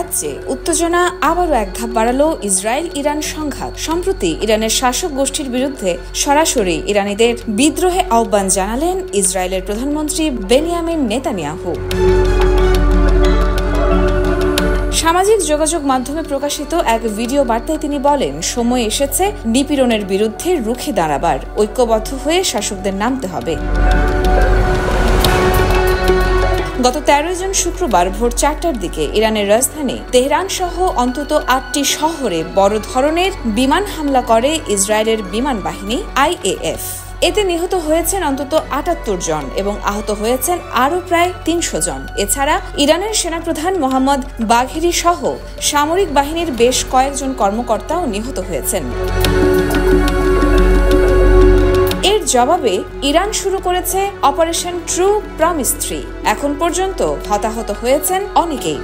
প্রাচ্যে উত্তেজনা আবারও এক ধাপ বাড়ালো ইসরায়েল ইরান সংঘাত। সম্প্রতি ইরানের শাসক গোষ্ঠীর বিরুদ্ধে সরাসরি ইরানিদের বিদ্রোহে আহ্বান জানালেন ইসরায়েলের প্রধানমন্ত্রী বেনিয়ামিন নেতানিয়াহু। সামাজিক যোগাযোগ মাধ্যমে প্রকাশিত এক ভিডিও বার্তায় তিনি বলেন, সময় এসেছে নিপীড়নের বিরুদ্ধে রুখে দাঁড়াবার, ঐক্যবদ্ধ হয়ে শাসকদের নামতে হবে। গত 13 জুন শুক্রবার ভোর 4টার দিকে ইরানের রাজধানী তেহরান সহ অন্তত 8টি শহরে বড় ধরনের বিমান হামলা করে ইসরায়েলের বিমান বাহিনী IAF। এতে নিহত হয়েছেন অন্তত 78 জন এবং আহত হয়েছেন আরও প্রায় 300 জন। এছাড়া ইরানের সেনাপ্রধান মোহাম্মদ বাঘেরি সহ সামরিক বাহিনীর বেশ কয়েকজন কর্মকর্তাও নিহত হয়েছেন। এর জবাবে ইরান শুরু করেছে অপারেশন ট্রু প্রমিস 3। এখন পর্যন্ত হতাহত হয়েছেন অনেকেই।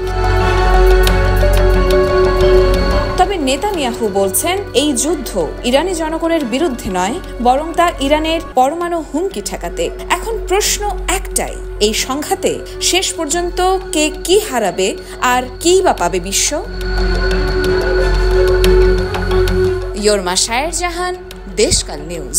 তবে নেতানিয়াহু বলছেন, এই যুদ্ধ ইরানি জনগণের বিরুদ্ধে নয়, বরং তা ইরানের পরমাণু হুমকি ঠেকাতে। এখন প্রশ্ন একটাই, এই সংঘাতে শেষ পর্যন্ত কে কি হারাবে আর কি বা পাবে বিশ্ব? ইয়োরমা শায়ের জাহান, দেশকাল নিউজ।